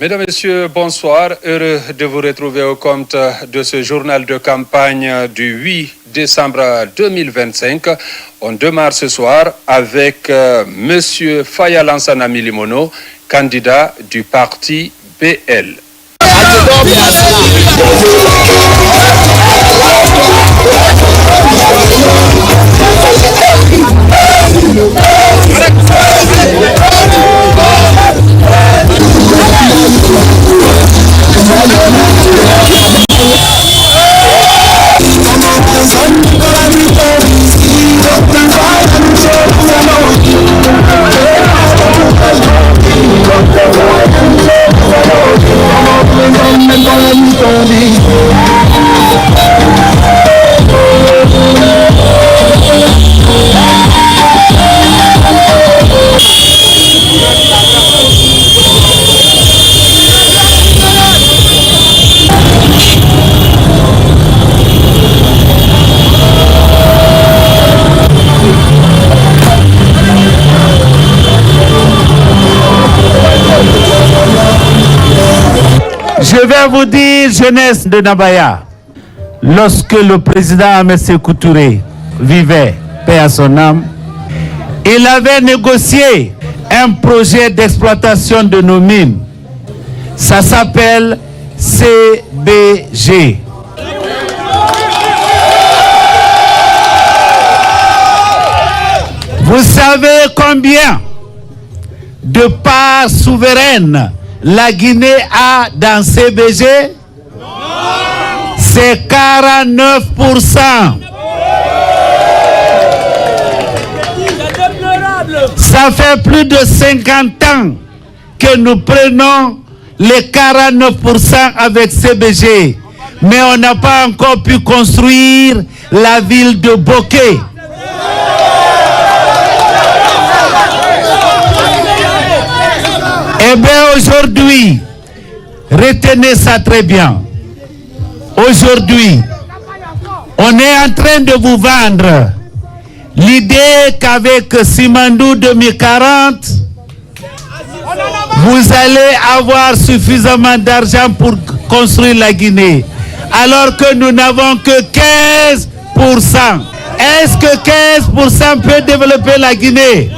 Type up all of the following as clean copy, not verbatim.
Mesdames, Messieurs, bonsoir. Heureux de vous retrouver au compte de ce journal de campagne du 8 décembre 2025. On démarre ce soir avec Monsieur Faya Lansana Milimono, candidat du parti BL. Je vais vous dire, jeunesse de Nabaya, lorsque le président Ahmed Sékou Touré vivait, paix à son âme, il avait négocié un projet d'exploitation de nos mines. Ça s'appelle CBG. Vous savez combien de parts souveraines la Guinée a dans CBG? C'est 49%. Ça fait plus de 50 ans que nous prenons les 49% avec CBG. Mais on n'a pas encore pu construire la ville de Bokeh. Eh bien aujourd'hui, retenez ça très bien. Aujourd'hui, on est en train de vous vendre l'idée qu'avec Simandou 2040, vous allez avoir suffisamment d'argent pour construire la Guinée. Alors que nous n'avons que 15%. Est-ce que 15% peut développer la Guinée?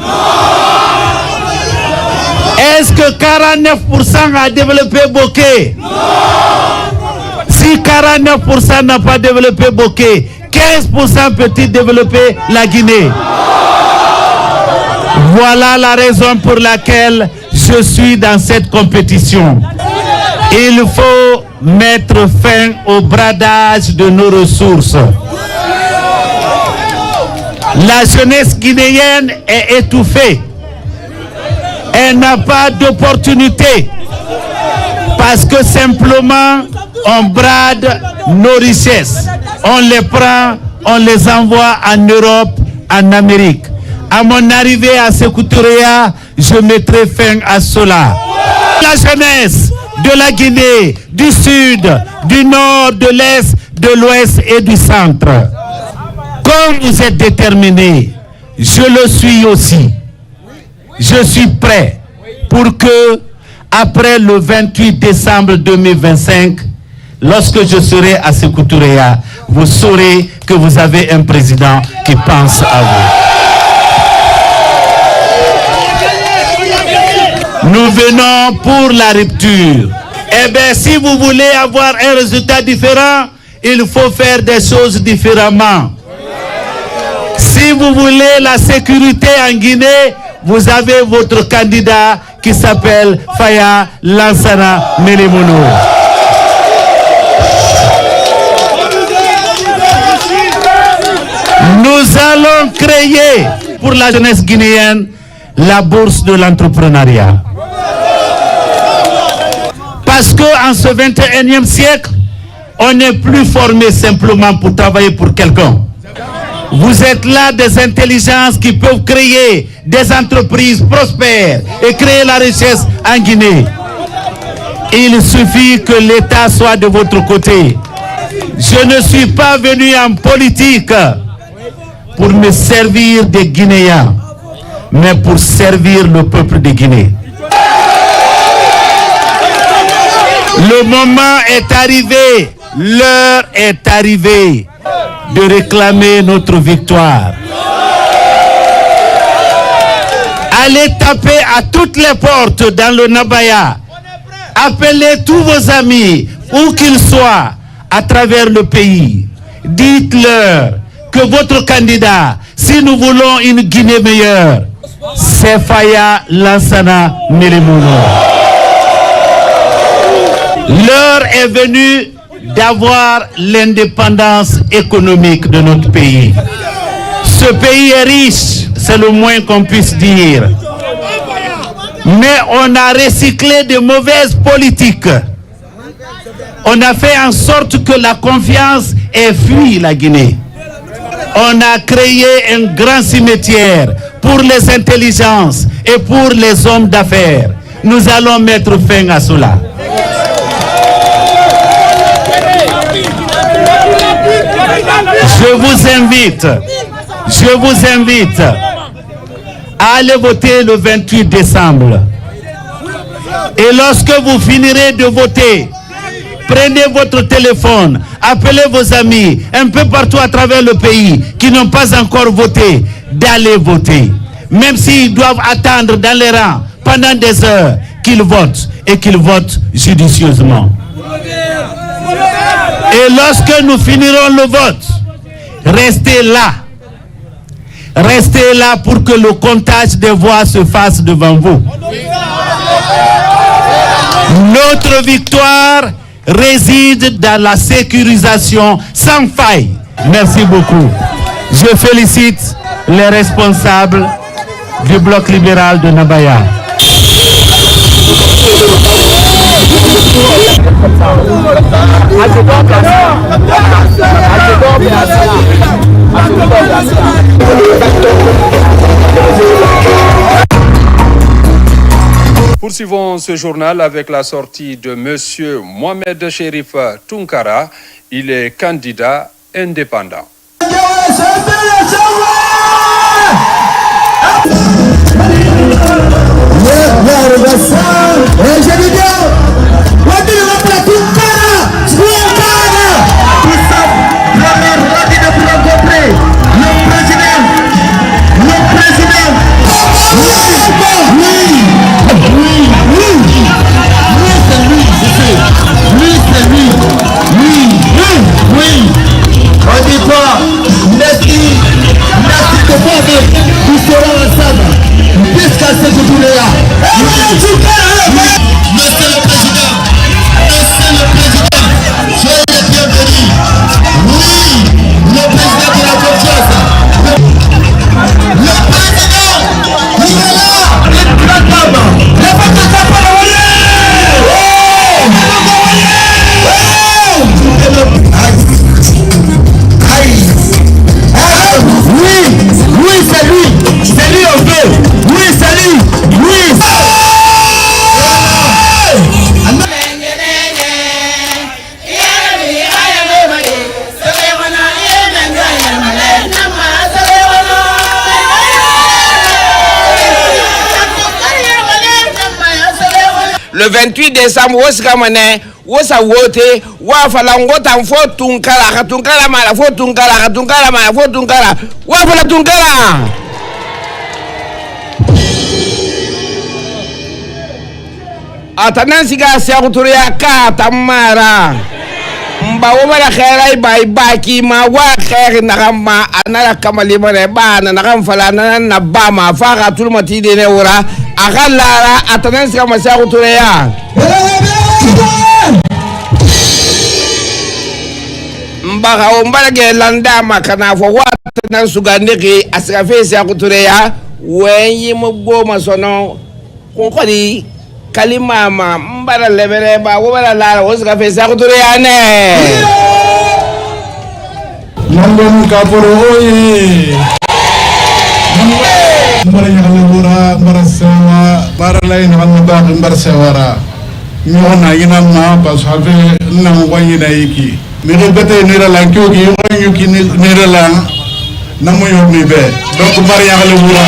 Est-ce que 49% a développé Bokeh? Si 49% n'a pas développé Bokeh, 15% peut-il développer la Guinée? Voilà la raison pour laquelle je suis dans cette compétition. Il faut mettre fin au bradage de nos ressources. La jeunesse guinéenne est étouffée. Elle n'a pas d'opportunité parce que simplement on brade nos richesses. On les prend, on les envoie en Europe, en Amérique. À mon arrivée à Sékou Touré, je mettrai fin à cela. La jeunesse de la Guinée, du sud, du nord, de l'est, de l'ouest et du centre. Comme vous êtes déterminés, je le suis aussi. Je suis prêt pour que, après le 28 décembre 2025, lorsque je serai à Sékou Touré, vous saurez que vous avez un président qui pense à vous. Nous venons pour la rupture. Eh bien, si vous voulez avoir un résultat différent, il faut faire des choses différemment. Si vous voulez la sécurité en Guinée, vous avez votre candidat qui s'appelle Faya Lansana Milimono. Nous allons créer pour la jeunesse guinéenne la bourse de l'entrepreneuriat. Parce qu'en ce 21e siècle, on n'est plus formé simplement pour travailler pour quelqu'un. Vous êtes là des intelligences qui peuvent créer des entreprises prospères et créer la richesse en Guinée. Il suffit que l'État soit de votre côté. Je ne suis pas venu en politique pour me servir des Guinéens, mais pour servir le peuple de Guinée. Le moment est arrivé, l'heure est arrivée de réclamer notre victoire. Allez taper à toutes les portes dans le Nabaya. Appelez tous vos amis, où qu'ils soient, à travers le pays. Dites-leur que votre candidat, si nous voulons une Guinée meilleure, c'est Faya Lansana Melemouno. L'heure est venue d'avoir l'indépendance économique de notre pays. Ce pays est riche, c'est le moins qu'on puisse dire. Mais on a recyclé de mauvaises politiques. On a fait en sorte que la confiance ait fui la Guinée. On a créé un grand cimetière pour les intelligences et pour les hommes d'affaires. Nous allons mettre fin à cela. Je vous invite à aller voter le 28 décembre. Et lorsque vous finirez de voter, prenez votre téléphone, appelez vos amis un peu partout à travers le pays qui n'ont pas encore voté, d'aller voter. Même s'ils doivent attendre dans les rangs pendant des heures, qu'ils votent et qu'ils votent judicieusement. Et lorsque nous finirons le vote, restez là. Restez là pour que le comptage des voix se fasse devant vous. Notre victoire réside dans la sécurisation sans faille. Merci beaucoup. Je félicite les responsables du bloc libéral de Nabaya. Poursuivons ce journal avec la sortie de M. Mohamed Cherif Tunkara. Il est candidat indépendant. Le 28 décembre, wosa wote wa falangota mfo tunkala mala fo tunkala wa fala tunkala. Atanansi ga siakuture ya ka tamara mba wala khairai bai baki ma wa khair nakama anala kamali mare bana nakam fala na bama fa tulmati de ne wora akalara atanansi ga siakuture ya mbaga ombara ge landa makana fo wata nan sugandiki asrafe siakuture ya wenyi mugbo masono konkodi kalima ma mbara lebere ba wala la wosga fe sakuture yane Nambon kaporo oye mbara nyakale bura mbara sewa bara lain kan ba mbara sewara nyona ina ma pasave na ngwanyi na iki mere bete nira lan kyogi yuki nira lan namu yomi be donc mbara nyakale bura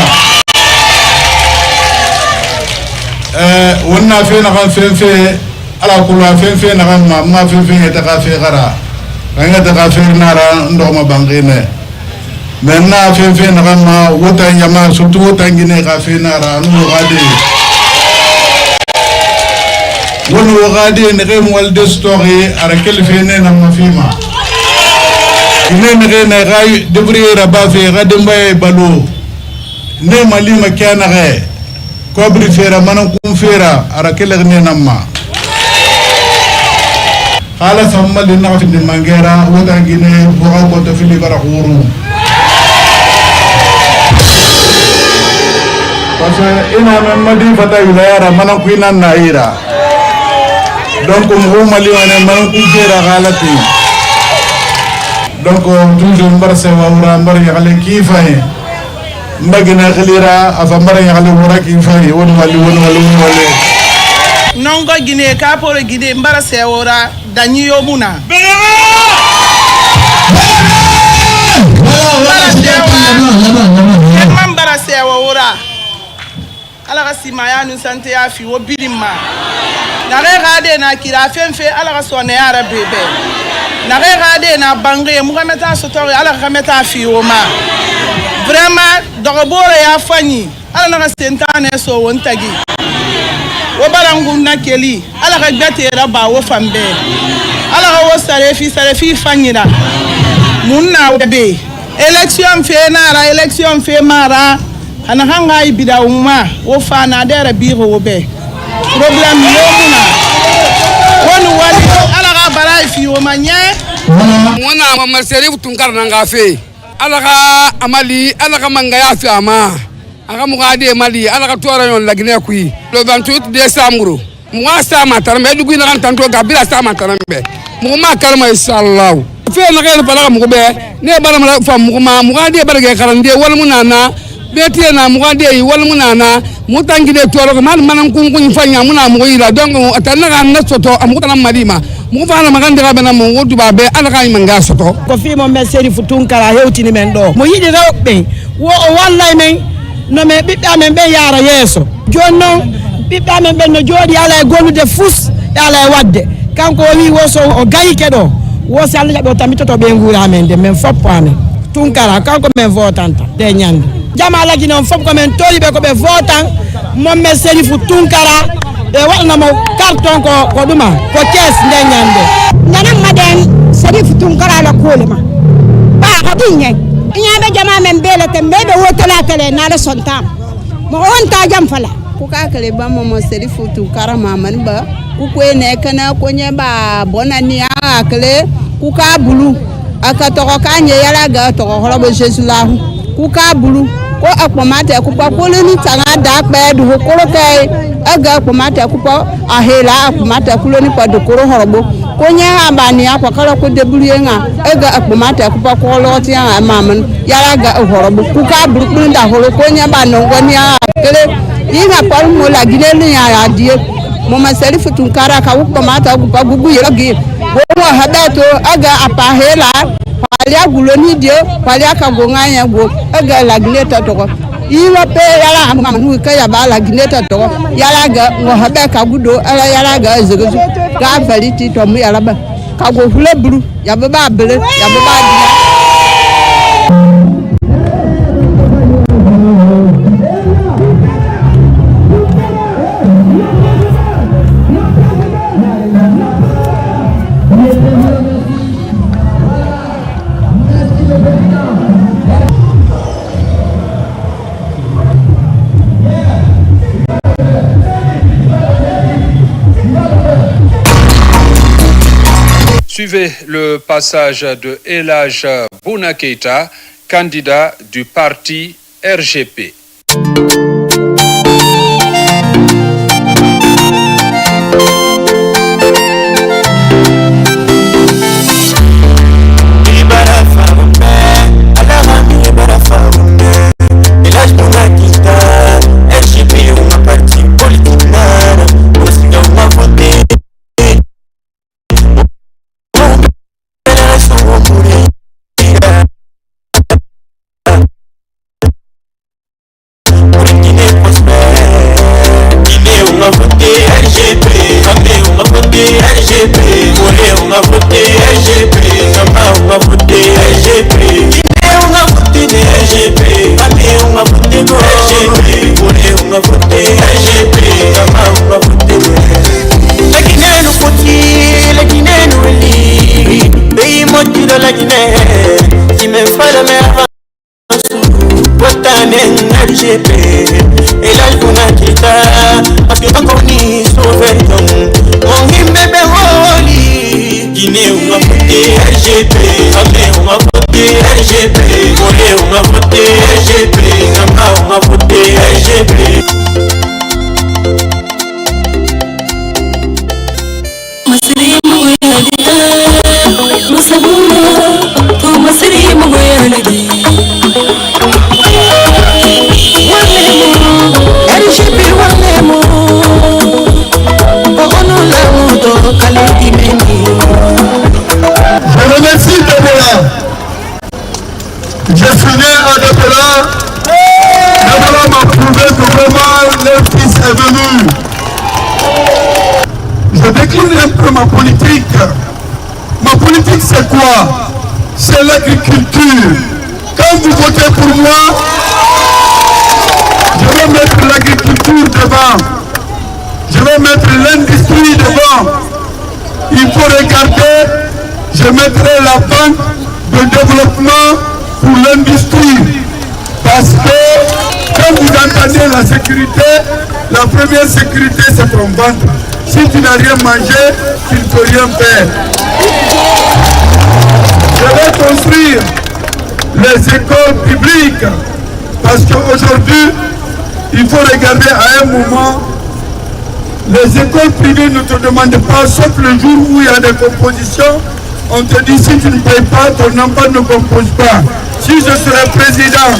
wonna fe na kan fe ala kula fe na ma fe ta ka fe gara nga ta ka fe nara ndo ma bangine menna fe na ma wota nyama surtout wota ngine ka fe nara no gade wono gade ne rem wal de story ara kel fe ne na ma fima ine ne ray devrier raba fe gade mbay balo ne malima kana re kobri fera manan kum fera ara kel ne na ma ala samma li na fi mangera wota ngine bo ko to fili bara khuru parce ina men madi fata wilayara manan ku ina naira donc mo mali wane manan ku fera galati donc toujours mbar se wawra mbar yale kifay mbagina khlira afa mbar yale wora kifay won wali nongo gine ka pore gide mbara se wora danyi yomuna mbara se wora ala ka simaya nu sante ya fi wo birima na regade na kira fenfe ala ka sone ara bebe na regade na bangre mu kameta sotori ala ka meta fi wo ma vraiment dogobore ya fanyi ala na sentane so wontagi wo barangun na keli ala ka gatera ba wo fambe ala ka wo sare fi fanyira munna be election fe mara ana hanga ibida umma wo fana dere biro wo be problem yomuna wonu wali ala ka bara fi wo manye wana mama Serif Tunkara nanga fe ala ka amali ala ka mangaya fi ama aka mugade mali ala ka tora yon lagine kui le 28 décembre moi ça matarme du gina kan tanto gabila ça matarme mo ma kalma inshallah fe na kay pala mo be ne bala ma fam mo ma mugade barge karande wal munana beti na mugade yi wal munana mutangide toro ko man manan kun fanya muna mo yila donc atanna kan na soto amutana malima mo fa na magande ga bana mo wodu ba be ala ka manga soto ko fi mo me Serif Tunkara hewti ni men do mo yidi rewbe wo wallahi men no me bibbe amen be yara yeso jonno bibbe amen be no jodi ala e golude fus ala e wadde kanko wi woso o gayi kedo wo se alla jabe tamito to be ngura amen de men foppo amen Tunkara kanko men votanta de nyande jama la gino foppo ko men toli be ko be votan mo me Serif Tunkara e wadna mo carton ko duma ko kes de nyande nana maden Serif Tunkara la kolema ba hadinye inya jama men bele tembe be wotala tele na la sontam mo wonta jam fala ku ka kale ba mo Serif Tunkara maman ba ku ko ne kana ko nya ba bonani akale ku ka bulu aka to ka nye yala ga to ko robo Jesus la ku ka bulu ko akpomate ku pa ko ni tanga da pe du ko ro kai aga akpomate ku pa ahela akpomate ku lo ni pa du ko ro robo ko nya abani akwa kala ko debulu nga aga akpomate ku pa ko lo ti nga maman yala ga robo ku ka bulu nda holo ko nya ba no ngoni akele yinga par mo la gine ni ya die mo ma Serif Tunkara ka ku mate ku pa gugu yogi wo habato aga apahela palia guloni dio palia ka gonganya go aga la gneta to ko iwa pe yala mama nu ka ya ba la gneta to yala ga ngo haba ka gudo ala yala ga zegezu ga valiti to mu yala ba ka go hule buru ya ba bele ya ba dia. Suivez le passage de Elhadj Bouna Keita, candidat du parti RGP. RGP et là qu'on a quitté parce que pas qu'on y sauver donc on y bébé oli Guinée on va voter RGP Amé on va voter RGP Molé on va voter RGP Namba on va voter RGP Je remercie Debola. Je suis né à Debola. Debola m'a prouvé que vraiment leur fils est venu. Je décline un peu ma politique. Ma politique c'est quoi? C'est l'agriculture. Quand vous votez pour moi, je vais mettre l'agriculture devant. Je vais mettre l'industrie devant. Il faut regarder, je mettrai la banque de développement pour l'industrie. Parce que quand vous entendez la sécurité, la première sécurité c'est ton ventre. Si tu n'as rien mangé, tu ne peux rien faire. Je vais construire les écoles publiques. Parce qu'aujourd'hui, il faut regarder à un moment, les écoles privées ne te demandent pas, sauf le jour où il y a des compositions, on te dit si tu ne payes pas, ton enfant ne compose pas. Si je serais président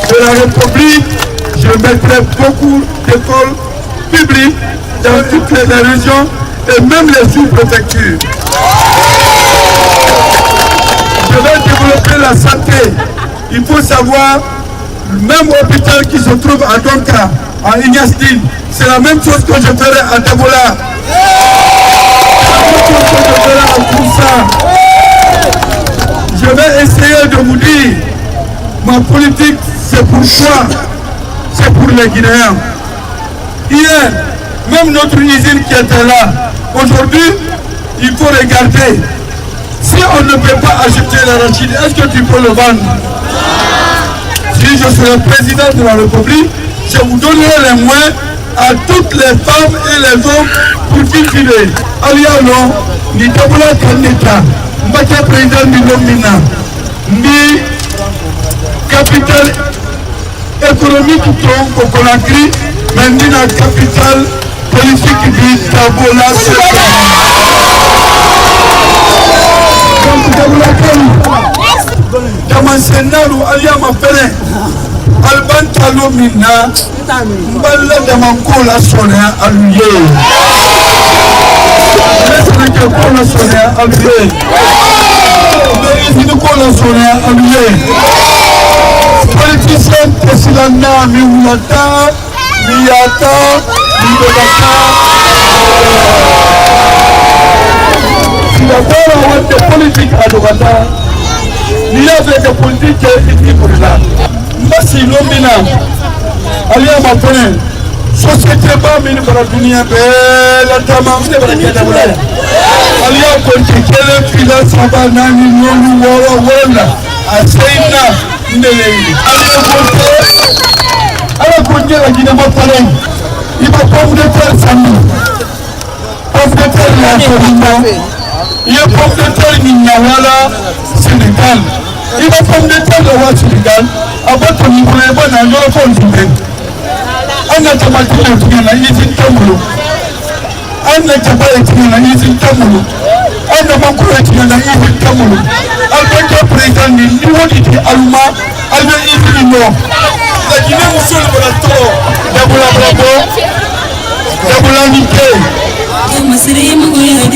de la République, je mettrais beaucoup d'écoles publiques dans toutes les régions et même les sous-préfectures. Je vais développer la santé. Il faut savoir, le même hôpital qui se trouve à Donka, à Ignastine, c'est la même chose que je ferai à Debola. C'est la même chose que je ferai à Koussa. Je vais essayer de vous dire, ma politique c'est pour quoi? C'est pour les Guinéens. Hier, même notre usine qui était là, aujourd'hui, il faut regarder. Si on ne peut pas acheter l'arachide, est-ce que tu peux le vendre? Si je serai président de la République, je vous donnerai les moyens à toutes les femmes et les hommes pour cultiver. Alialo, ni Debola Kaneta, Mbaka président du Lomina, ni capitale économique au Conakry, mais ni la capitale politique du Debola. Donc Debola Kaneta, Damasenaru Aliama Pele, Alban Talomina, Mbala Damakola Sonia Aluye. Laisse-le que Kola Sonia Aluye. Laisse-le Kola Sonia Aluye. Politicien Tessilana Miulata, Miyata, Miyata. Si la parole de politique à Dogata, il y avait des politiques qui étaient pour là. Merci Lomina. Allez à ma peine. Société pas mine pour la dunia belle tama c'est pour la Debola. Allez à politique quelle finance va nani nonu wala aseina ndele. Allez à politique la Guinée ma pareil. Il va pomme de terre samedi. Pomme de terre la Guinée. Il y a pomme de terre Niawala Sénégal. Il va pomme de terre le roi Sénégal. Après ton niveau, il va dans le fond du pays. On a tomaté le truc, on a dit Tamoulou. On a tomaté le truc, on a dit Tamoulou. On a manqué le truc, on a dit Tamoulou. Albert le président du niveau du Alma, Albert Ibi Nord. La Guinée Moussoul pour la tour. Debola Bravo. Debola Niké. Como seria mulher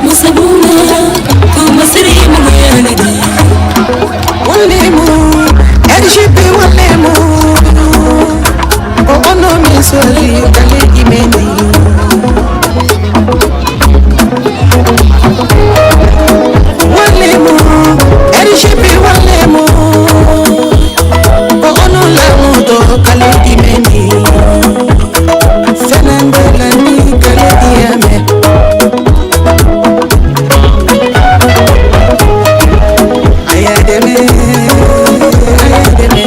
Musabuna, como seria mulher Walemo, RGP Walemo. Oh no me sorry, kale imeni. Walemo, RGP Walemo. Oh no la mudo kale imeni. Fernando Lani kale diame. Ayademe, ayademe.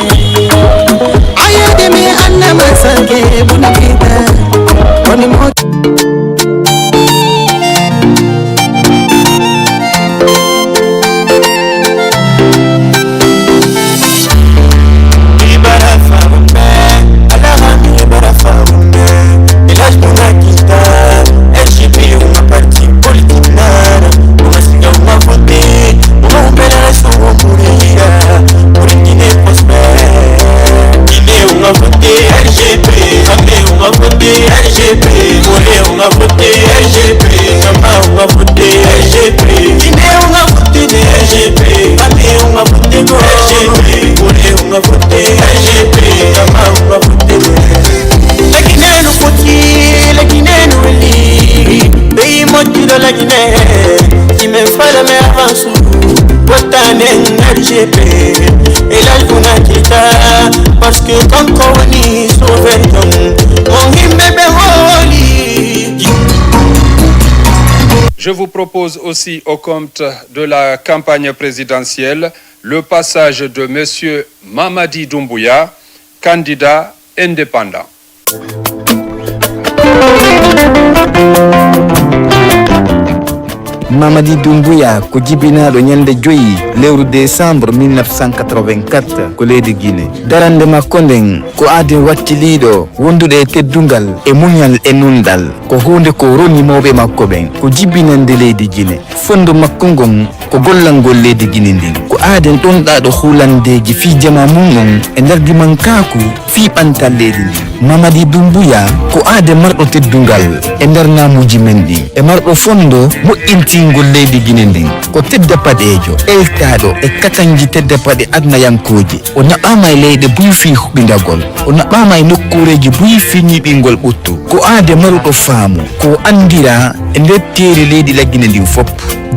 parce que kanko woni sauveton mon himbe be holi. Je vous propose aussi au compte de la campagne présidentielle le passage de Monsieur Mamadi Doumbouya, candidat indépendant. Mamadi Doumbouya ko jibinaɗo ñande joyi lewru décembre 1984 ko leydi Guinée. Darande makko nden ko aadi wakkiliɗo wondude e teddungal e muñal e nundal ko hunde ko roni mawɓe makko ɓen ko jibinande leydi Guinée. Fondu makko ngon ko gollangol leydi Guinée ndin ko aaden ɗonɗaɗo hulandeji fi jama mum e nder dimankaku fi ɓantal leydi ndin. Mamadi Doumbouya ko aade marɗo teddungal e nder namuji men ɗin e marɗo fondo moƴƴintingol leydi Guinée ndin ko tedda paɗejo eltaɗo e katanji tedda paɗe adnayankoji o naɓama e leyɗe buy fi huɓindagol o naɓama e nokkureji buy fi ñiɓingol ɓuttu ko aade maruɗo faamu ko andira e nder teeri leydi la Guinée ndin fop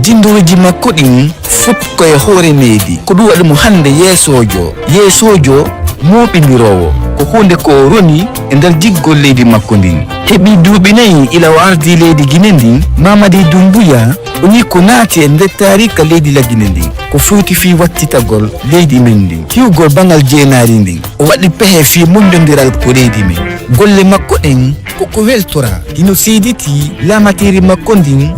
jindoji makko ɗin fop koye hoore meedi ko ɗum waɗi mo hande yeesojo moɓidirowo ko hunde ko roni e nder jiggol leydi makko ndin heɓi duuɓi 4 ila o ardi leydi Guinée ndin. Mamadi Doumbouya woni ko naati e nder tarika leydi la Guinée ndin ko fewti fi wattitagol leydi men ndin hiwgol bangal jeenaari ndin o waɗi pehe fi mondodiral ko leydi men golle makko ɗen koko weltora hino seediti lamateri makko ndin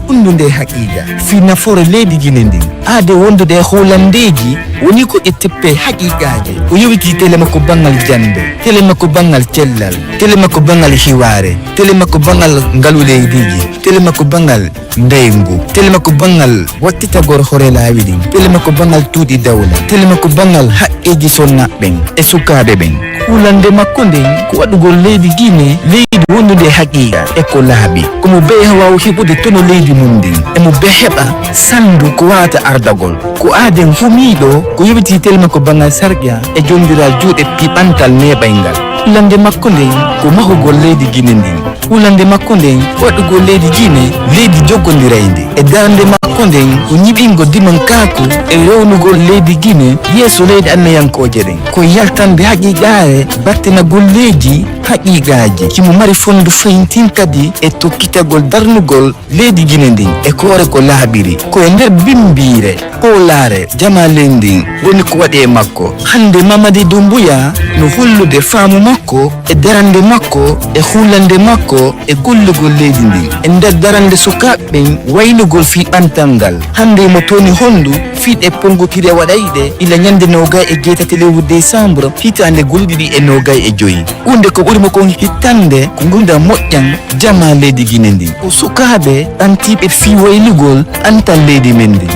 undude haqiqa fi nafoore leydi Guinée ndin aade wondude holandeji woni ko ƴetteppe haqiqaji o yowiti tele makko bangal jande tele makko bangal cellal tele makko bangal hiware tele makko bangal ngalu leydiji tele makko bangal ndeyngu tele makko bangal wattitagor hoore laawi ɗin tele makko bangal tuuɗi dawla tele makko bangal haqqeji sonnaɓɓen e sukaɓe ɓen hulande makko nden ko waɗugol leydi Guinée leydi wondude haqiqa e ko laaɓi komo be waw heɓude tono leydi mum ndin emo be heɓa sandu ko wawata ardagol ko aaden humiɗo ko yewiti tele makko bangal sarƴa e jondiral juuɗe piɓantal neɓaygal hulande makko nden ko mahugol leydi Guinée ndin hulande makko nden ko waɗugol leydi Guinée leydi joggodirayndi e darande makko nden ko ñiɓingo dimankaku e rewnugol leydi Guinée yeeso leydi annayankoje ɗen ko yaltande haqiqare battina golleji haqiqaji kimo mari fondu fayintin kadi e tokkitagol darnugol leydi Guinée ndin e koore ko laaɓiri koye nder bimbire hoolare jama leydi ndin woni ko waɗi e makko hande Mamadi Doumbouya no hollude faamu makko e darande makko e hulande makko e gollugol leydi ndin e nder darande sukaɓeɓen waynugol fi ɓantal ngal hande mo toni hondu fiiɗe pongotire waɗayɗe ila ñande 27 lewru décembre hitande golɗiɗi e 25 hunde ko ɓurimo kon hittande ko gurdam moƴƴan jama leydi Guinée ndin ko sukaɓe ɗantiɓe fi waylugol ɓantal leydi men ndin.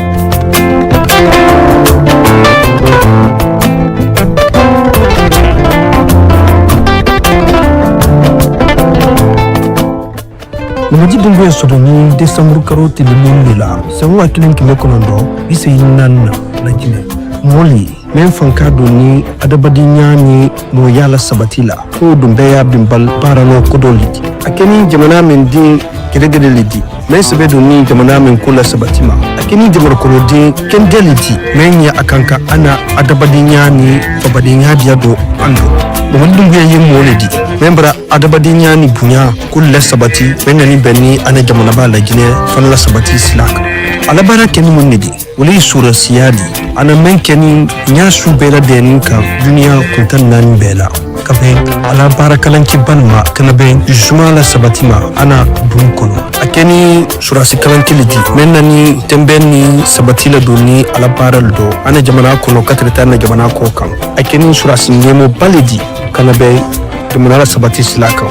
Mamadi Doumbouya sodoni décembre karo tili la sanwa kilen kile konondo ise nan na Guinée moli men fanka doni adabadi nyani mo yala sabatila ko dumbeya bimbal parano kodoliti akeni jamana men di kedegede lidi men sebe doni jamana men kula sabatima akeni jamar kolodi ken deliti men ya akanka ana adabadi nyani fabadi nyadi do ando Mamadi Doumbouya yem moledi membra adabadi nyani bunya kulle sabati menani benni ana jamana ba la Guinée fan la sabati slak alabara keni munedi wali sura siyadi ana men keni nya su bela denin ka duniya kuntan nan bela kabe alabara kalanki banma kana ben juma la sabatima ana dum kono akeni sura sikalanki lidi menani tembeni sabati la duni alabara do ana jamana kono katreta na jamana ko kan akeni sura singemo balidi kana be dumunala sabati silaka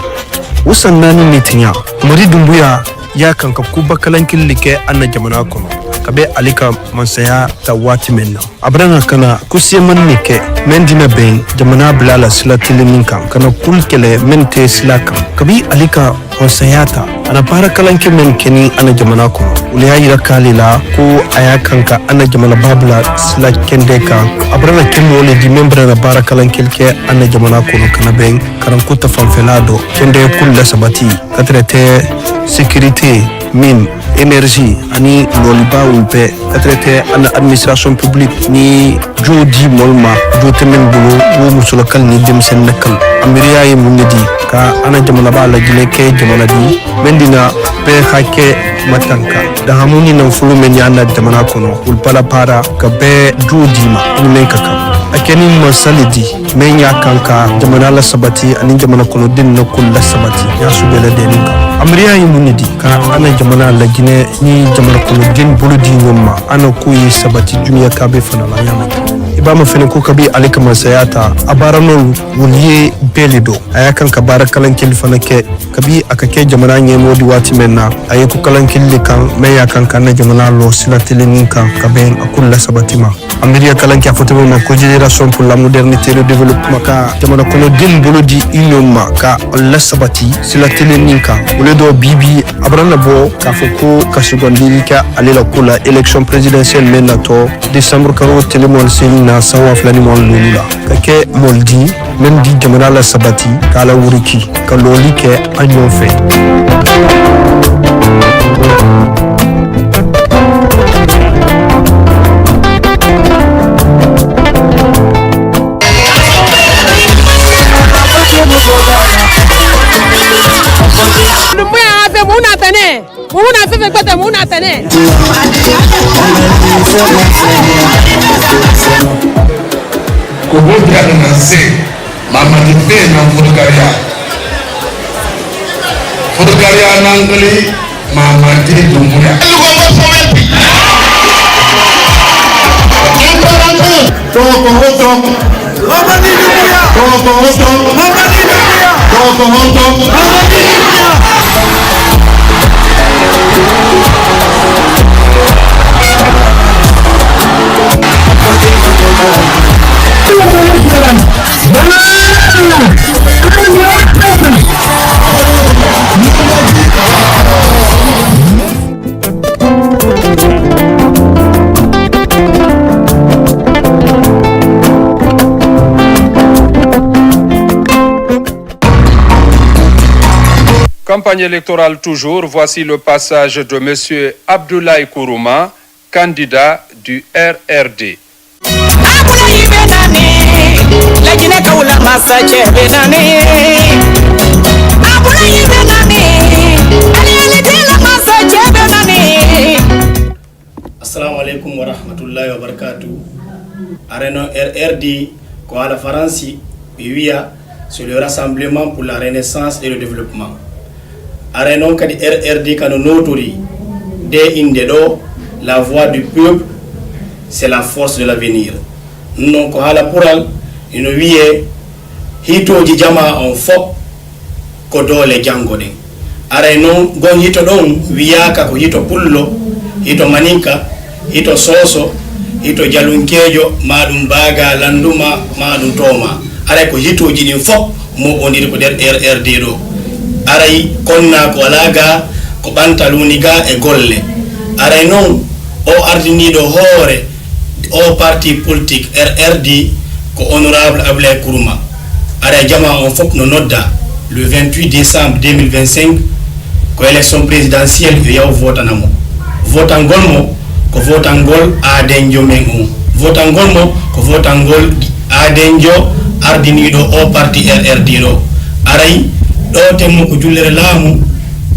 wusan nani mitinya Mamadi Doumbouya ya kanka kuba kalankin like anna jamana kono kabe alika mansaya ta wati menna abranga kana kusiye man nike mendina ben jamana blala silatili ninkan kana kulkele mente silaka kabi alika konseyata ana bara kalanke men keni ana jamana ko uli ayira kalila ko ayakanka ana jamana babla sila kendeka abrana kemo le di membre na bara kalanke ke ana jamana ko kana ben karan kuta fanfelado kende kulla sabati katrete sécurité mine énergie ani loliba ulpe katrete ana administration publique ni jodi molma jote men bulu wo musulakal ni dem sen nakal amiriya yi munidi ka ana jamana ba la gile ke jamana di mendina be hake matanka da hamuni nan fulu men yana jamana kono ulpala para ka be jodi ma ni men kaka akeni masalidi men ya kanka jamana la sabati ani jamana kono din na kullu sabati ya subela deninka amriya yi munidi ka ana jamana la gine ni jamana kono din buludi ngomma ana kuyi sabati duniya ka be fana la yana ibama fene ko kabi alika masayata abaranol wuliye belido ayakan ka barakalan kilfana ke kabi akake jamana nyemo di wati menna ayeko kalan killi kan me yakan kan jamana lo silatelin kan kaben akulla sabatima amiriya kalan ki afoto ma ko génération pour la modernité et le développement ka jamana kono din buludi inyoma ka alla sabati silatelin kan uledo bibi abrana bo ka foko ka segondi ka alela kula élection présidentielle menato décembre karo telemon na sawa flani mon lulula kake moldi men di jamana la sabati kala wuriki ka loli ke anyo fe Kubudia nanse mama di pena Furgaria nangli mama di dumuya Campagne électorale toujours, voici le passage de M. Abdoulaye Kourouma, candidat du RRD. Assalamu alaikum wa rahmatullahi wa barakatuh. Arena RRD, ko ala faransi wiya sur le rassemblement pour la renaissance et le développement. Arena kadi RRD kano notori de indedo la voix du peuple, c'est la force de l'avenir. Non ko hala pural ino wiye hito ji jama on fo ko dole jangode. Arena gon hito don wiyaka ko hito pullo, hito maninka, hito soso, hito jalunkejo, madum baga landuma, madum toma. Aray ko hito ji din fo mo ondir ko der RRD do. Aray konna ko alaga ko bantaluniga e golle. Aray non o ardinido hore o parti politique RRD ko honorable Abdoulaye Kourouma. Aray jama on fok no nodda le 28 décembre 2025 ko élection présidentielle yo yaw votanamo. Votangol mo ko votangol adenjo men on. Votangol mo ko votangol adenjo ardinido o parti RRD do. Aray do temmo ko jullere laamu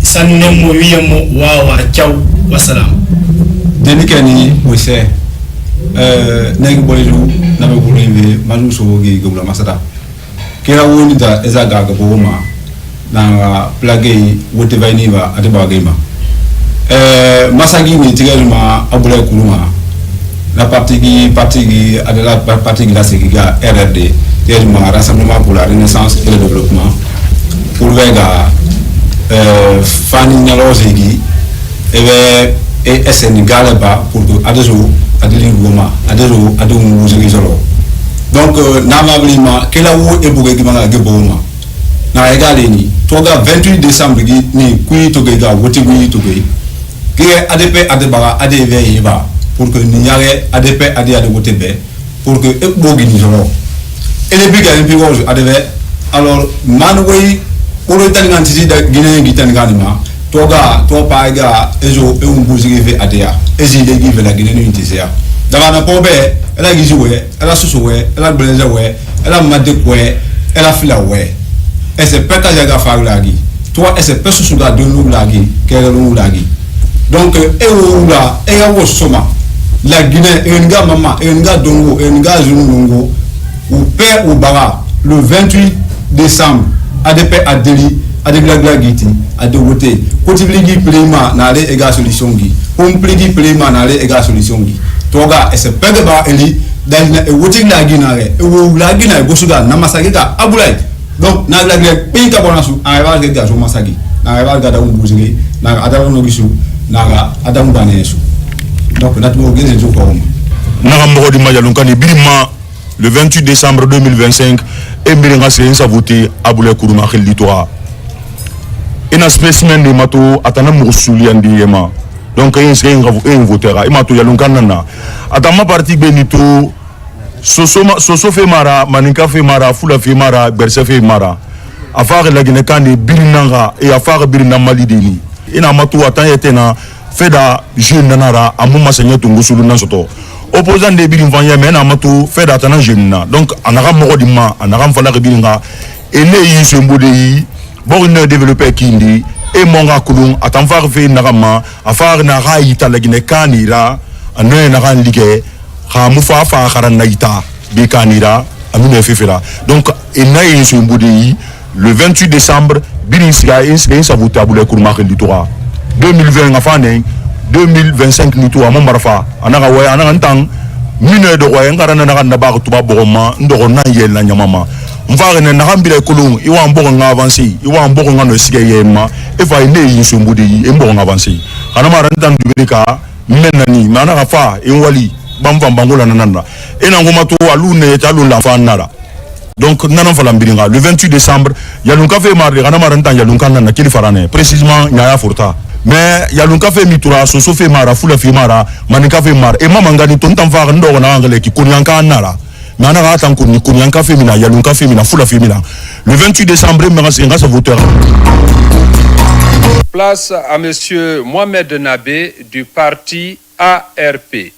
sannemo wiyamo wawa ciaw wassalam. Denikani Mousse negi bolilu nabe bulimbe manu sogi gobla masata kira woni da ezaga ga boma na plage wote vainiva ateba gema masagi ni tigalma Abdoulaye Kourouma la partie adela partie la segiga RRD tellement rassemblement pour la renaissance et le développement pour vega fani nyalozegi et SN galaba pour adéjo adeli goma adéjo adon musiki solo donc normalement kela wo e bugé gima ga geboma na egale ni toga 28 décembre ni kui toga ga woti kui toga ki ADP adebara adeve yeba pour que ni yare ADP ade wote be pour que ekbogi ni jolo ele biga en bigo adeve alors manway pour etangan tisi da guinéen gitangan ma toga to paiga ejo e umbuzi ve adea ezi de give la guinéen intisia dama na pobe ela gijiwe ela susuwe ela belezewe ela madekwe ela filawe ese peka jaga faulagi toi ese pesu suga donu lagi kero lagi donc ewoula ewo soma la Guinée enga mama enga dongo enga zunungo ou père ou bara le 28 décembre ADP adeli adebla giti adewote kotibligi plema na le ega solution gi kompligi plema na le ega solution gi toga ese pega ba eli dalina e wote la ginare e wo la gina go suga na masagika abulai donc na la gre pinka bonasu arriva ga gazo masagi na arriva ga da umbuzige na adamu no gisu na adamu banesu donc natmo gese jo ko na mbo di majalunkani birima le 28 décembre 2025 et biringa se sa voté abulai kuruma khili toa ina spécimen de mato atana musuli andi yema donc un votera et mato yalunkana na atama parti benito soso fe mara maninka fe mara fula fe mara berse fe mara afare la Guinée kande birinanga et afare birina malidini ina matu atan yetena feda jeune nanara amuma senye tungusulu nansoto opposant de birin vanya mena matu feda tana jeune na donc anaka mogodima anaka fala biringa ele yi sembode yi borne développer kindi et monga kulung atan far fe nakama afare na raita la Guinée kanira ane na kan lige khamufa fa kharan naita bi kanira amune fefera donc enayi sembode le 28 décembre birin siga sa voter abule kurma khilitora 2020 afane 2025 ni to amon barfa anaka way anaka ntang mine de way ngarana na na ba to ba bogoma ndoro na yel na nyamama mfare na ngambile kulung iwa mbogo nga avancer iwa mbogo nga no sige yema e fa ine yinsumbudi e mbogo nga avancer kana mara ntang dubika menani mana ka fa e wali bamva bangola nananda ena ngoma to alune talu la fa nara donc nanan fala mbiringa le 28 décembre yalunka fe marde kana mara ntang yalunka na kili farane précisément nyaya furta mais yalunka fe mitura soso fe mara fula fe mara manika fe mara e mama ngani to ntamfa ndo na ngale ki kunyanka nara nana ga tan kunyanka fe mina yalunka fe mina fula fe mina le 28 décembre me sa voteur. Place à monsieur Mohamed Nabé du parti ARP.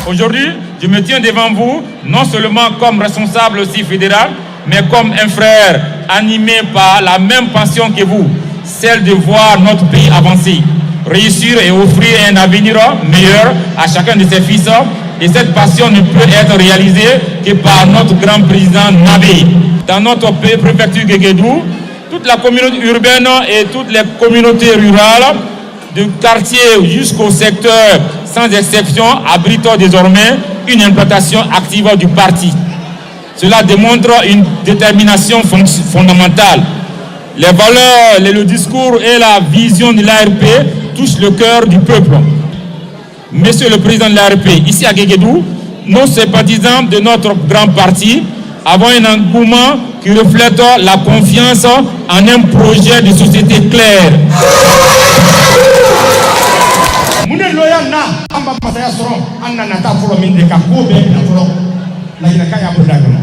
Aujourd'hui, je me tiens devant vous, non seulement comme responsable aussi fédéral, mais comme un frère animé par la même passion que vous, celle de voir notre pays avancer, réussir et offrir un avenir meilleur à chacun de ses fils. Et cette passion ne peut être réalisée que par notre grand président Nabé. Dans notre préfecture Guéguédou, toute la communauté urbaine et toutes les communautés rurales, du quartier jusqu'au secteur, sans exception, abritent désormais une implantation active du parti. Cela démontre une détermination fondamentale. Les valeurs, le discours et la vision de l'ARP touchent le cœur du peuple. Monsieur le président de l'ARP, ici à Guéguédou, nos sympathisants de notre grand parti avons un engouement qui reflète la confiance en un projet de société clair. Mune loya na amba masaya soro anna na ta folo min de ka ko be na folo la gina kaya bu da gama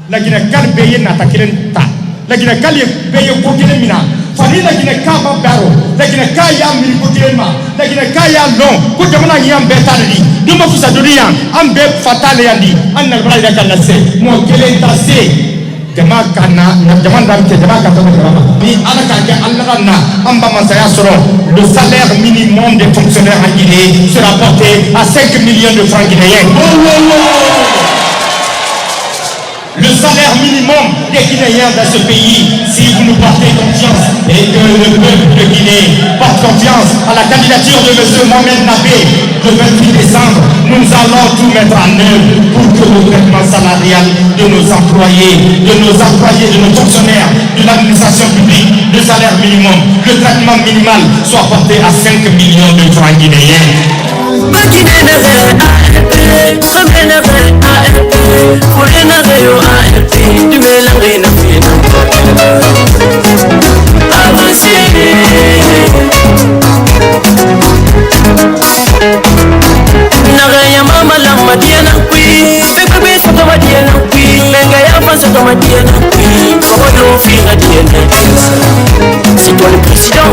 la gina kal be yin na ta kiren ta la gina kal be ye ko kiren mina fani la gina ka ba baro la gina kaya mi ko kiren ma la gina kaya non ko jamana ni am be ta di dum fu sa duniya am be fatale yandi anna bra da kan se mo kelen ta se jama kana jama dam ke jama ka to ni ala ka ke Allah na amba masaya soro le salaire minimum des fonctionnaires en Guinée sera porté à 5 millions de francs guinéens. Le salaire minimum des Guinéens dans ce pays, si vous nous portez confiance et que le peuple de Guinée porte confiance à la candidature de M. Mohamed Nabé le 28 décembre, nous allons tout mettre en œuvre pour que le traitement salarial de nos employés, de nos fonctionnaires, de l'administration publique, le salaire minimum, le traitement minimal soit porté à 5 millions de francs guinéens. Nagaya mama lang madiana kui, bebe sa madiana kui, nagaya pa sa madiana kui, kodo fi madiana. C'est toi le président.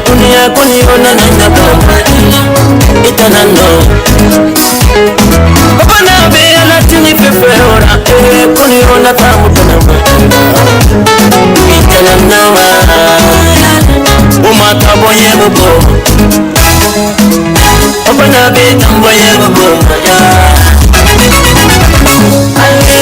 Dunia kuni ona nana bamba itanando Papa na be ala tini pepe ora kuni ona tamu tanamba itananawa Uma taboye bobo Papa na be tamboye bobo ya Ali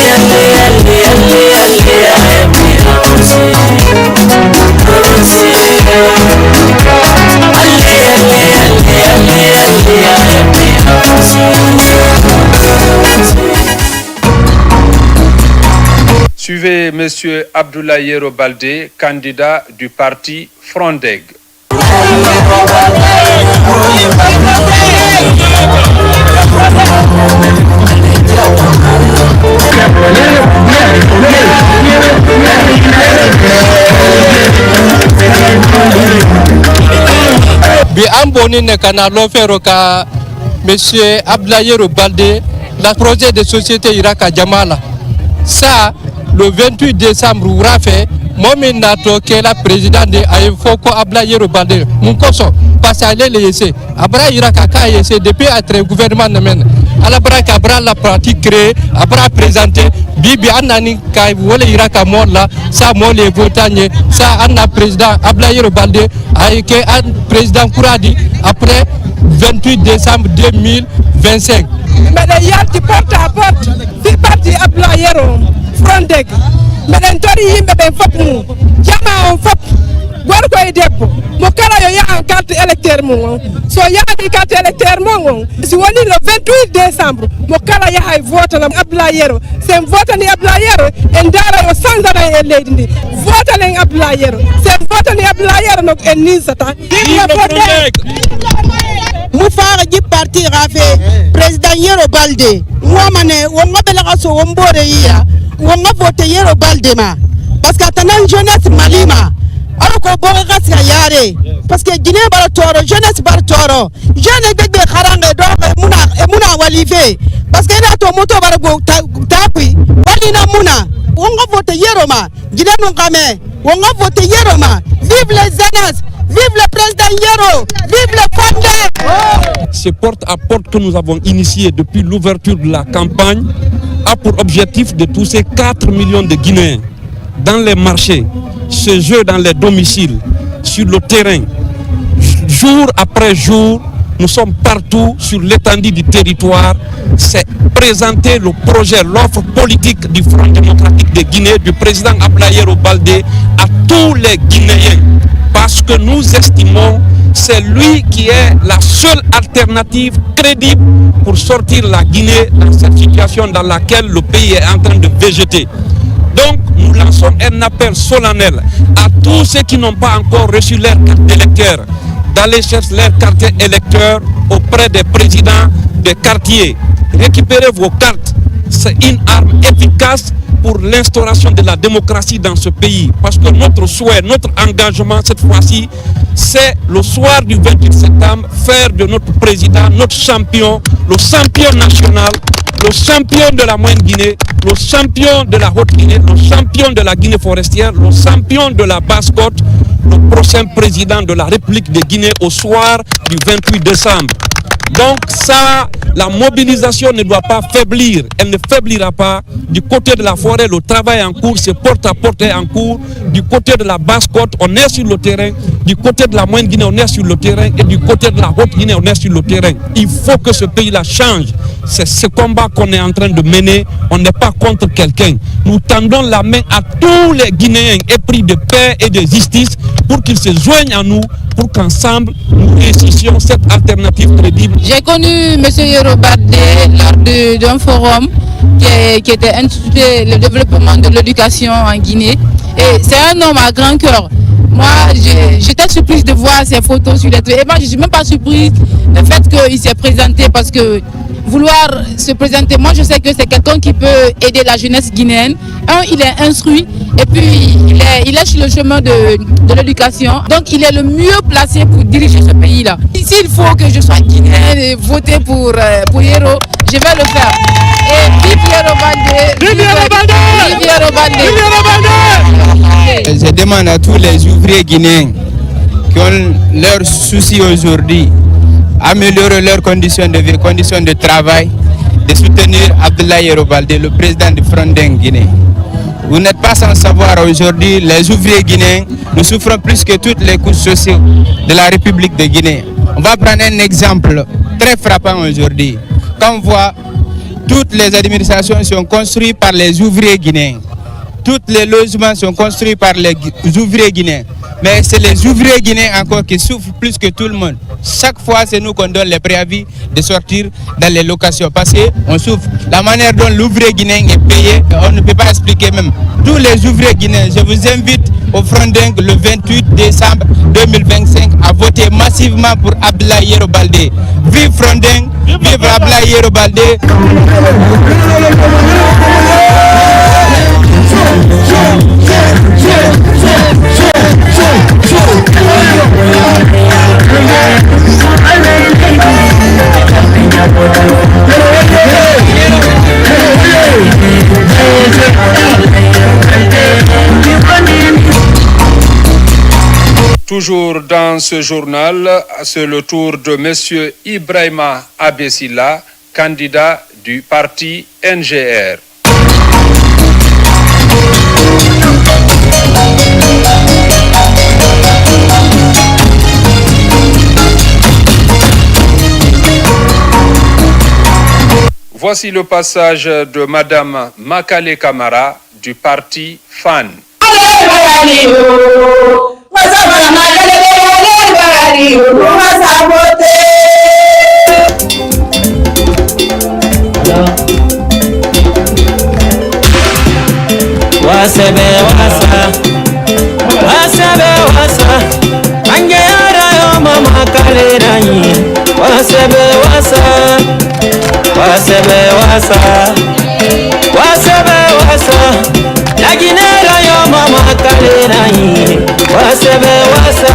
Suivez M. Abdoulaye Yero Baldé, candidat du parti Frondeg. Bi amboni ne kana lo fero ka monsieur Abdoulaye Yero Baldé la projet de société Iraka Jamala. Ça le 28 décembre Rafe momi nato ke la président de Ayfoko Abdoulaye Yero Baldé mun koso parce que le yese abra Iraka ka yese depuis être gouvernement men alabra kabra la pratique créée abra présenté bibi anani kay wala iraka molla sa mole votanye sa anna président Abdoulaye Baldé ay ke président Kouradi après 28 décembre 2025. Mais yalti porte à porte fi parti Abdoulaye Frondeg mais tori yimbe be fop mu jama on fop gorko e debbo mo kala yo ya carte électeur mo so yaadi carte électeur mo si woni le 28 décembre mo kala ya hay vote la Abdoulaye c'est vote ni Abdoulaye en dara yo sanzana e leydi ndi vote len Abdoulaye c'est vote ni Abdoulaye no en nisata mu fara ji parti rafe président Yero Baldé womane wonga bela so wombore yiya wonga vote Yero Baldé ma parce que tanan jeunesse malima alko boga gaska yare parce que Guinée bar toro jeunesse bar toro jeune de kharange do muna walife parce que na to moto bar go tapui walina muna wonga vote Yero ma Guinée non kame wonga vote Yero ma vive les jeunesses. Vive le président Yero! Vive le Fondé! Ce porte-à-porte que nous avons initié depuis l'ouverture de la campagne a pour objectif de toucher 4 millions de Guinéens dans les marchés, ce jeu dans les domiciles, sur le terrain. Jour après jour, nous sommes partout sur l'étendue du territoire. C'est présenter le projet, l'offre politique du Front démocratique de Guinée, du président Abdoulaye Baldé à tous les Guinéens. Parce que nous estimons c'est lui qui est la seule alternative crédible pour sortir la Guinée dans cette situation dans laquelle le pays est en train de végéter. Donc nous lançons un appel solennel à tous ceux qui n'ont pas encore reçu leur carte d'électeur d'aller chercher leur carte électeur auprès des présidents des quartiers. Récupérez vos cartes, c'est une arme efficace pour l'instauration de la démocratie dans ce pays. Parce que notre souhait, notre engagement cette fois-ci, c'est le soir du 28 septembre, faire de notre président, notre champion, le champion national, le champion de la Moyenne Guinée, le champion de la Haute Guinée, le champion de la Guinée forestière, le champion de la Basse-Côte, le prochain président de la République de Guinée au soir du 28 décembre. Donc ça, la mobilisation ne doit pas faiblir, elle ne faiblira pas. Du côté de la forêt, le travail est en cours, ce porte-à-porte est en cours. Du côté de la Basse-Côte, on est sur le terrain. Du côté de la Moyenne Guinée, on est sur le terrain. Et du côté de la Haute Guinée, on est sur le terrain. Il faut que ce pays-là change. C'est ce combat qu'on est en train de mener. On n'est pas contre quelqu'un. Nous tendons la main à tous les Guinéens épris de paix et de justice pour qu'ils se joignent à nous, pour qu'ensemble, nous réussissions cette alternative crédible. J'ai connu M. Yero Baldé lors d'un forum qui était intitulé Le développement de l'éducation en Guinée. Et c'est un homme à grand cœur. Moi, j'étais surprise de voir ses photos sur les trucs. Et moi, je ne suis même pas surprise du fait qu'il s'est présenté parce que vouloir se présenter, moi je sais que c'est quelqu'un qui peut aider la jeunesse guinéenne. Il est instruit et puis il est sur le chemin de l'éducation. Donc il est le mieux placé pour diriger ce pays-là. S'il faut que je sois guinéenne et voter pour Yero, je vais le faire. Et vive Yero Baldé! Vive Yero Baldé! Vive Yero Baldé! Vive Yero Baldé! Je demande à tous les ouvriers guinéens qui ont leurs soucis aujourd'hui, améliorer leurs conditions de vie, conditions de travail, de soutenir Abdoulaye Baldé, le président du Front Guinée. Vous n'êtes pas sans savoir aujourd'hui, les ouvriers guinéens, nous souffrons plus que toutes les couches sociales de la République de Guinée. On va prendre un exemple très frappant aujourd'hui. Quand on voit toutes les administrations sont construites par les ouvriers guinéens. Tous les logements sont construits par les ouvriers guinéens. Mais c'est les ouvriers guinéens encore qui souffrent plus que tout le monde. Chaque fois, c'est nous qu'on donne les préavis de sortir dans les locations. Parce qu'on souffre. La manière dont l'ouvrier guinéen est payé, on ne peut pas expliquer même. Tous les ouvriers guinéens, je vous invite au Frondeng le 28 décembre 2025 à voter massivement pour Abdoulaye Baldé. Vive Frondeng, vive Abdoulaye Baldé. Toujours dans ce journal, c'est le tour de M. Ibrahima Abessila, candidat du parti NGR. Voici le passage de Madame Makale Kamara du parti FAN. Wasebe wasa angeyara yo mama kalerani wasebe wasa laginera yo mama kalerani wasebe wasa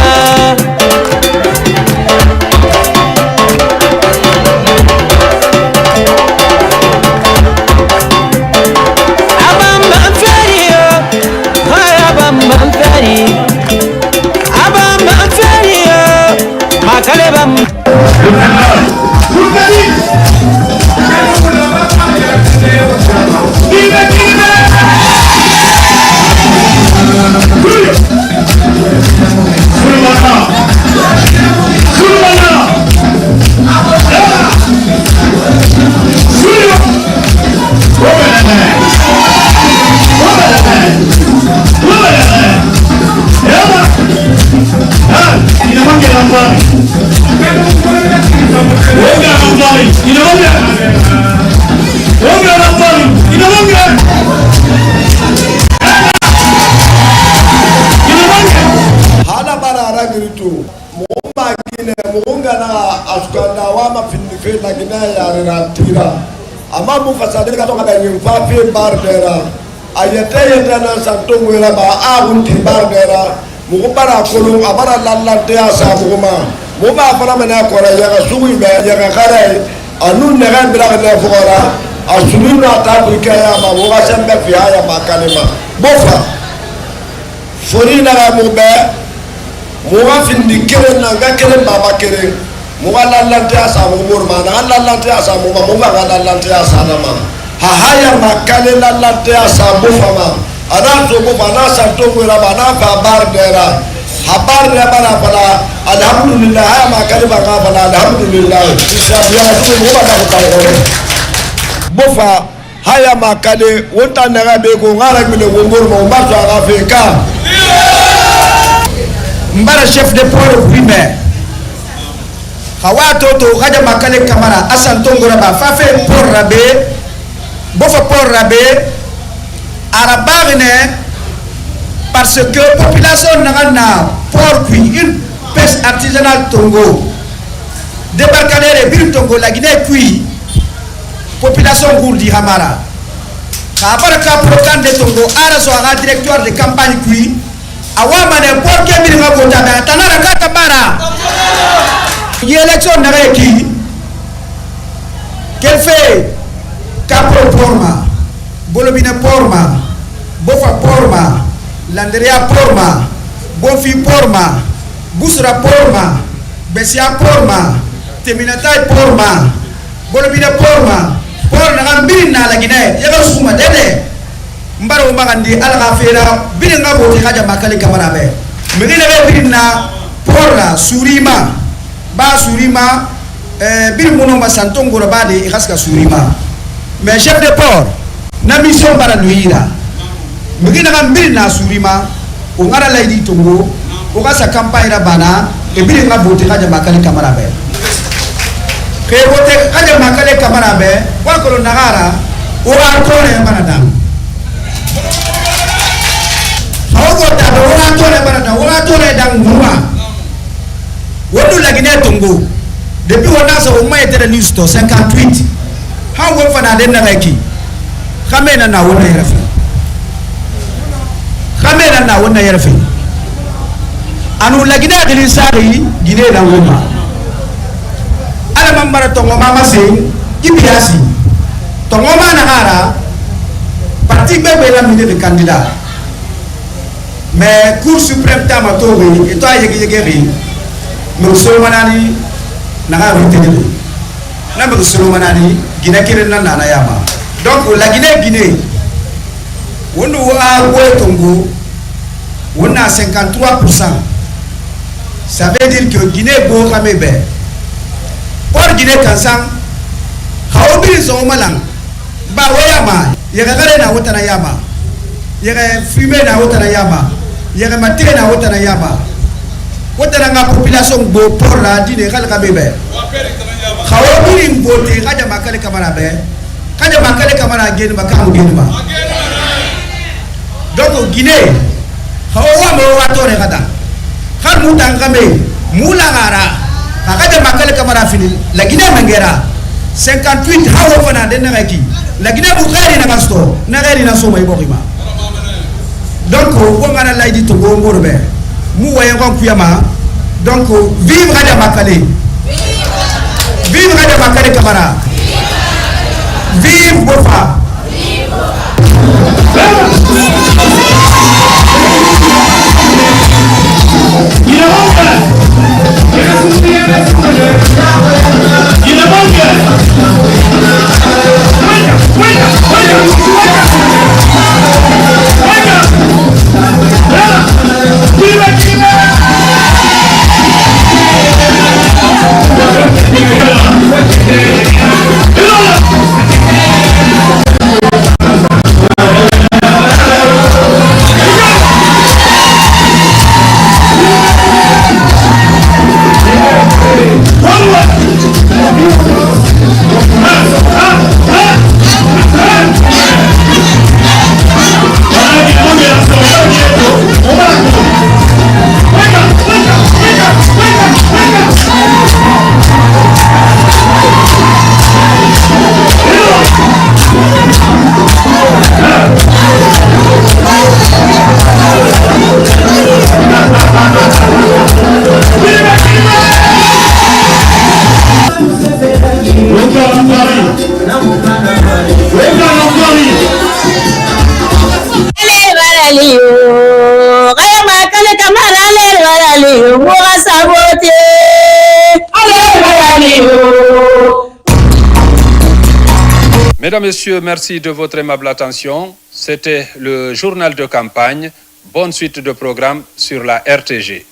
ama mu fasade ka to ka yin fa fe bardera ayete yete na santo wera ba a un ti bardera mu ko bara kolon abara lallante asa mu ba fara mena ko ra ya ga suwi be ya ga kare anu ne ga bira ga fora asunu na ta bu ka ya ma mu ga sembe fi ya ma kalema bofa fori na ga mu be mu ga findi kere na ga kere baba kere muga lallante asa mu burma na lallante asa mu muga lallante asa na ma ha haya makale lallante asa bu fama ana to bu bana sa to wera bana fa bardera habar ne bana bana alhamdulillah ha makale bana bana alhamdulillah isa biya su mu ba da ta ko bu fa haya makale wonta na ga be ko ngara mi le burma o ba so ga fe ka mbara chef de port primaire hawato to gaja Makale Kamara asan tongora ba fafe por rabe bofa por rabe arabagne parce que population nangana por qui une pêche artisanale tongo débarcadère bir tongo la Guinée qui population gourdi hamara kabara ka programme de tongo ara so aga directeur de campagne qui awama ne por ke bir ngabo tabe tanara ka Kamara l'élection n'a qui qu'elle fait Capro Porma, Bolobina Porma, Bofa Porma, Landria Porma, Bonfi Porma, Bousra Porma, Bessia Porma, Teminatai Porma, Bolobina Porma, Porna Bina la Guinée, Yagosuma Dede, Mbaro Magandi, Alafera, Bilinga Boti Haja Makale Kamarabe, Medina Bina, Porla, Surima. Ba surima bir mono ma santon gora ba de haska surima mais chef de port na mission bara nuira mugina ga bir na surima o ngara laydi tongo o ga sa campagne ra bana e bir nga bote ga Makale Kamara be ke bote ga Makale Kamara be wa ko nagara o ga tore bana dam hawo ta do wa tore bana da wa tore dam nguma wodu la Guinée tongo depuis on a so mo était news to 58 ha wo fana den na reki khamena na wona yarafi khamena na wona yarafi anu la Guinée de sari Guinée na woma ala mambara tongo mama se ibiasi tongo mana hara parti bebe la mine de candidat mais cour suprême tamatori et toi yegi mais so manani na ga wite de na me solomanani Guinée kelen na nana yama. Donc la Guinée wonu a goye Tongo on a 53%. Ça veut dire que Guinée bo kamebe. Pour Guinée kansang haobi zo malang ba wayama yega gare na wotana yama yega fumer na wotana yama yega matire na wotana yama wotana nga population bo por la dine kala kamebe haobi mbote kaja makale kamara be kaja makale kamara geni makamu geni ma. Donc Guinée hawa mo watore kada kan mutangame mulangara akaja makale kamara fini la Guinée mangera 58 hawa fana den naki la Guinée bu khari na basto na khari na soma ibokima. Donc ko ngana laydi to go morbe mu waye kon kuyama. Donc vive kada makale, vive kada makale kamara, vive Bofa. Mesdames, Messieurs, merci de votre aimable attention. C'était le journal de campagne. Bonne suite de programme sur la RTG.